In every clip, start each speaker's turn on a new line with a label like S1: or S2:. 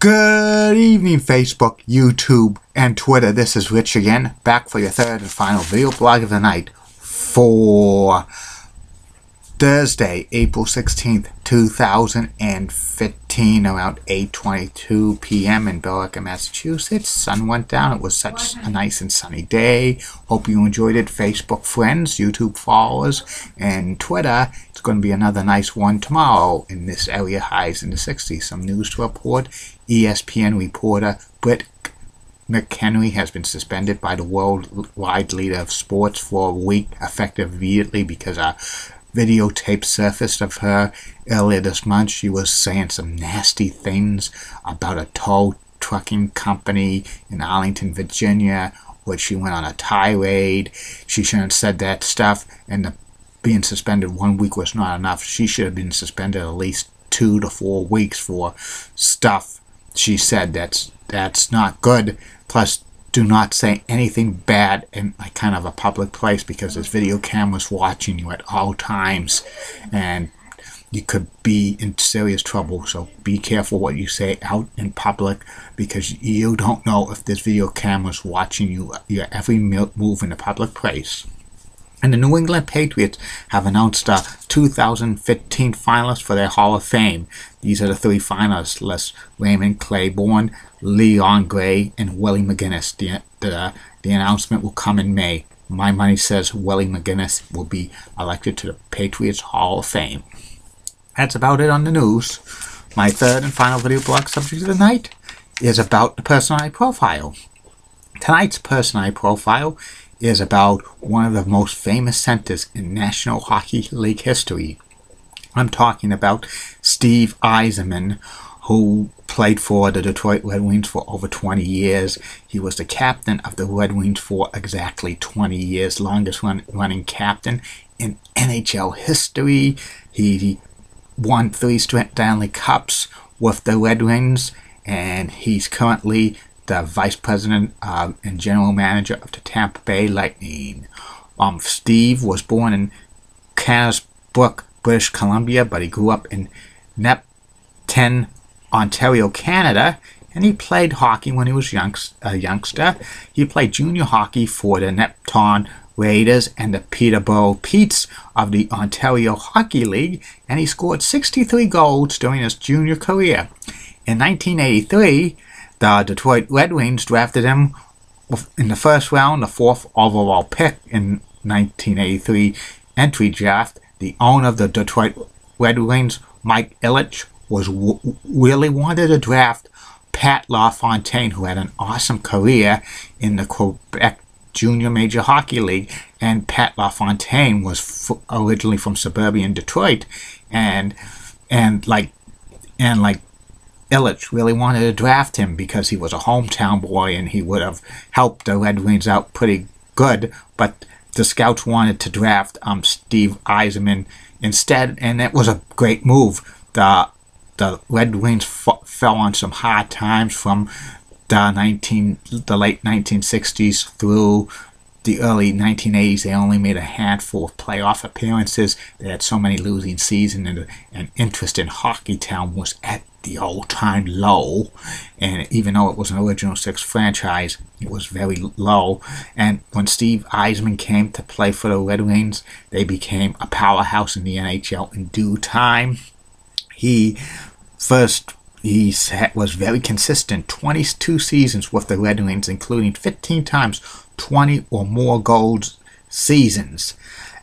S1: Good evening, Facebook, YouTube, and Twitter. This is Rich again, back for your third and final video blog of the night for Thursday, April 16th, 2015, around 8:22 p.m. in Billerica, Massachusetts. Sun went down. It was such a nice and sunny day. Hope you enjoyed it, Facebook friends, YouTube followers, and Twitter. It's going to be another nice one tomorrow in this area, highs in the 60s. Some news to report. ESPN reporter Britt McHenry has been suspended by the worldwide leader of sports for a week, effective immediately, because a videotape surfaced of her earlier this month. She was saying some nasty things about a tow trucking company in Arlington, Virginia, where she went on a tirade. She shouldn't have said that stuff, and being suspended 1 week was not enough. She should have been suspended at least 2 to 4 weeks for stuff she said that's not good. Plus, do not say anything bad in a kind of a public place, because there's video cameras watching you at all times and you could be in serious trouble. So be careful what you say out in public, because you don't know if there's video cameras watching you your every move in a public place. And the New England Patriots have announced the 2015 finalists for their Hall of Fame. These are the 3 finalists: Raymond Claiborne, Leon Gray, and Willie McGinnis. The announcement will come in May. My money says Willie McGinnis will be elected to the Patriots Hall of Fame. That's about it on the news. My third and final video blog subject of the night is about the personality profile. Tonight's personality profile is about one of the most famous centers in National Hockey League history. I'm talking about Steve Yzerman, who played for the Detroit Red Wings for over 20 years. He was the captain of the Red Wings for exactly 20 years, longest running captain in NHL history. He won 3 Stanley Cups with the Red Wings, and he's currently the Vice President and General Manager of the Tampa Bay Lightning. Steve was born in Canasbrook, British Columbia, but he grew up in Nepton, Ontario, Canada, and he played hockey when he was a youngster. He played junior hockey for the Nepton Raiders and the Peterborough Petes of the Ontario Hockey League, and he scored 63 goals during his junior career. In 1983, the Detroit Red Wings drafted him in the first round, the 4th overall pick in 1983 entry draft. The owner of the Detroit Red Wings, Mike Ilitch, really wanted to draft Pat LaFontaine, who had an awesome career in the Quebec Junior Major Hockey League. And Pat LaFontaine was originally from suburban Detroit, and like Ilitch really wanted to draft him because he was a hometown boy and he would have helped the Red Wings out pretty good. But the scouts wanted to draft Steve Yzerman instead, and it was a great move. The Red Wings fell on some hard times from the late 1960s through the early 1980s. They only made a handful of playoff appearances. They had so many losing seasons, and interest in Hockey Town was at the all-time low. And even though it was an original 6 franchise, it was very low. And when Steve Yzerman came to play for the Red Wings, they became a powerhouse in the NHL in due time. He was very consistent, 22 seasons with the Red Wings, including 15 times 20 or more goals seasons,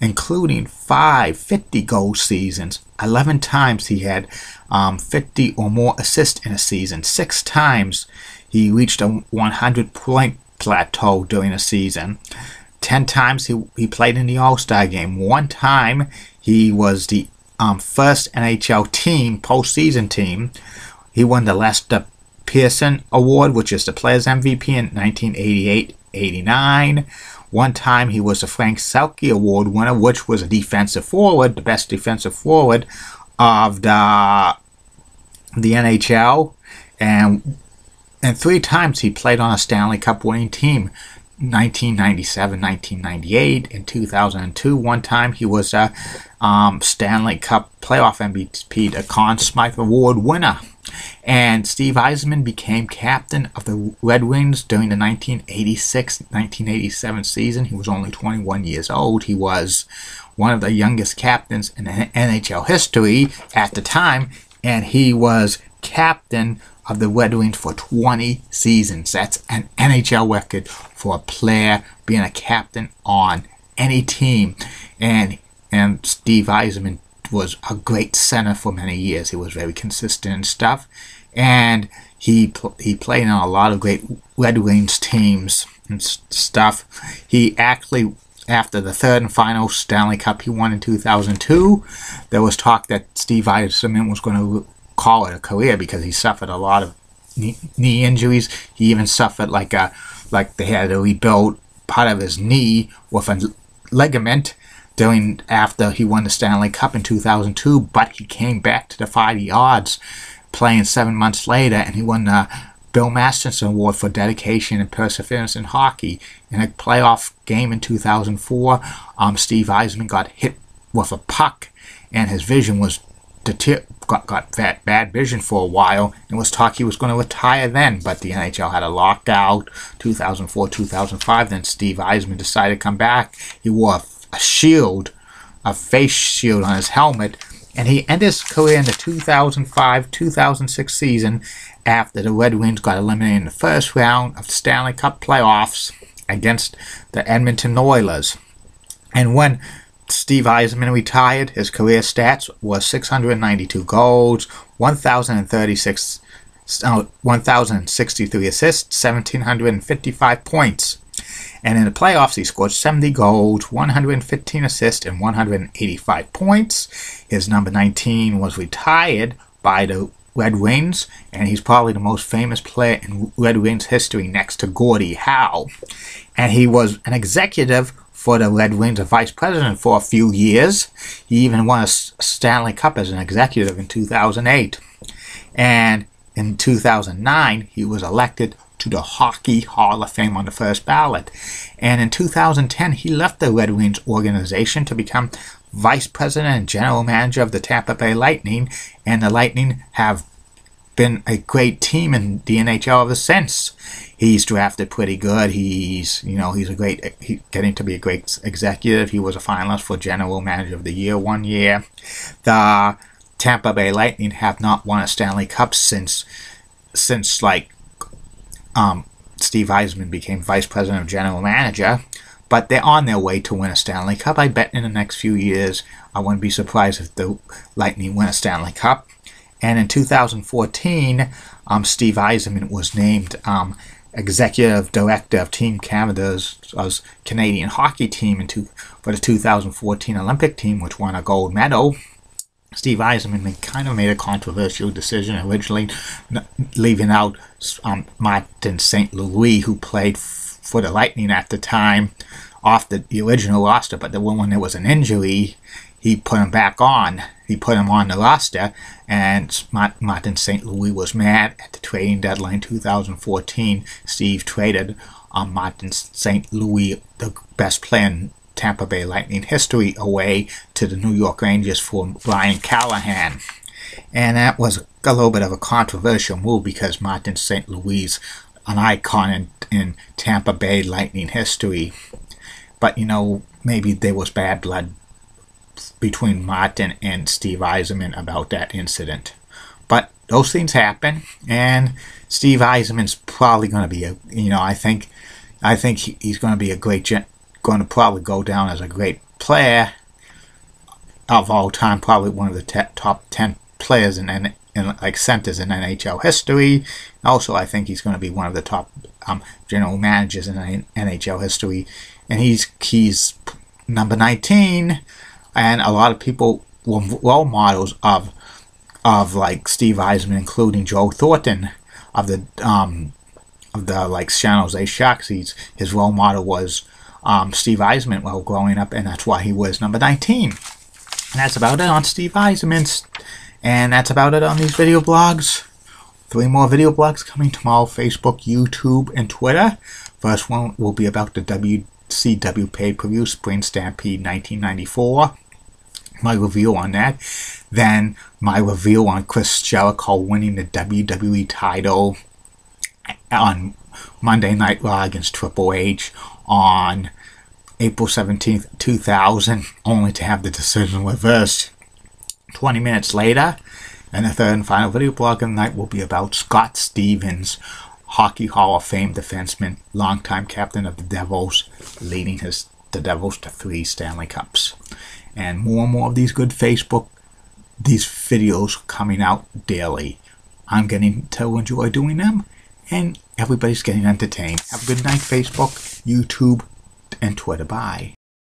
S1: including 5 50-goal seasons. 11 times he had 50 or more assists in a season. 6 times he reached a 100-point plateau during a season. 10 times he played in the All-Star game. 1 time he was the first NHL team, postseason team. He won the Lester Pearson Award, which is the Players MVP, in 1988-89. 1 time he was the Frank Selke Award winner, which was a defensive forward, the best defensive forward of the NHL. And 3 times he played on a Stanley Cup winning team. 1997, 1998, and 2002. One time he was a Stanley Cup playoff MVP, the Conn Smythe Award winner. And Steve Yzerman became captain of the Red Wings during the 1986-1987 season. He was only 21 years old. He was one of the youngest captains in NHL history at the time, and he was captain of the Red Wings for 20 seasons. That's an NHL record for a player being a captain on any team. And Steve Yzerman was a great center for many years. He was very consistent and stuff. And he played on a lot of great Red Wings teams and stuff. He actually, after the third and final Stanley Cup he won in 2002, there was talk that Steve Yzerman was going to call it a career because he suffered a lot of knee injuries. He even suffered like they had to rebuild part of his knee with a ligament after he won the Stanley Cup in 2002, but he came back to the 5 yards playing 7 months later, and he won the Bill Masterson Award for dedication and perseverance in hockey. In a playoff game in 2004, Steve Yzerman got hit with a puck, and his vision was got bad vision for a while, and was talk he was going to retire then, but the NHL had a lockout, 2004, 2005, then Steve Yzerman decided to come back. He wore a shield, a face shield on his helmet, and he ended his career in the 2005-2006 season after the Red Wings got eliminated in the first round of the Stanley Cup playoffs against the Edmonton Oilers. And when Steve Yzerman retired, his career stats were 692 goals, 1,063 assists, 1,755 points. And in the playoffs, he scored 70 goals, 115 assists, and 185 points. His number 19 was retired by the Red Wings, and he's probably the most famous player in Red Wings history next to Gordie Howe. And he was an executive for the Red Wings, a vice president for a few years. He even won a Stanley Cup as an executive in 2008. And in 2009, he was elected to the Hockey Hall of Fame on the first ballot. And in 2010, he left the Red Wings organization to become vice president and general manager of the Tampa Bay Lightning, and the Lightning have been a great team in the NHL ever since. He's drafted pretty good. He's getting to be a great executive. He was a finalist for General Manager of the Year one year. The Tampa Bay Lightning have not won a Stanley Cup since Steve Yzerman became vice president of general manager, but they're on their way to win a Stanley Cup. I bet in the next few years, I wouldn't be surprised if the Lightning win a Stanley Cup. And in 2014, Steve Yzerman was named executive director of Team Canada's Canadian hockey team for the 2014 Olympic team, which won a gold medal. Steve Yzerman kind of made a controversial decision, originally leaving out Martin St. Louis, who played for the Lightning at the time, off the original roster, but when there was an injury, he put him back on. He put him on the roster, and Martin St. Louis was mad. At the trading deadline 2014, Steve traded Martin St. Louis, the best player in Tampa Bay Lightning history, away to the New York Rangers for Brian Callahan. And that was a little bit of a controversial move because Martin St. Louis, an icon in Tampa Bay Lightning history. But, maybe there was bad blood between Martin and Steve Yzerman about that incident. But those things happen, and Steve Yzerman's probably going to be I think he's going to be going to probably go down as a great player of all time, probably one of the top 10 players in centers in NHL history. Also, I think he's going to be one of the top general managers in NHL history, and he's number 19, and a lot of people were role models of Steve Yzerman, including Joe Thornton of the San Jose Sharks. His role model was Steve Yzerman while growing up, and that's why he was number 19. And that's about it on Steve Yzerman, and that's about it on these video blogs. 3 more video blogs coming tomorrow: Facebook, YouTube, and Twitter. First one will be about the WCW pay-per-view Spring Stampede 1994. My review on that. Then my review on Chris Jericho winning the WWE title on Monday Night Raw against Triple H on April 17th, 2000, only to have the decision reversed 20 minutes later. And the third and final video blog of the night will be about Scott Stevens, Hockey Hall of Fame defenseman, longtime captain of the Devils, leading the Devils to 3 Stanley Cups. And more of these good these videos coming out daily. I'm getting to enjoy doing them, and everybody's getting entertained. Have a good night, Facebook, YouTube, and Twitter. Bye.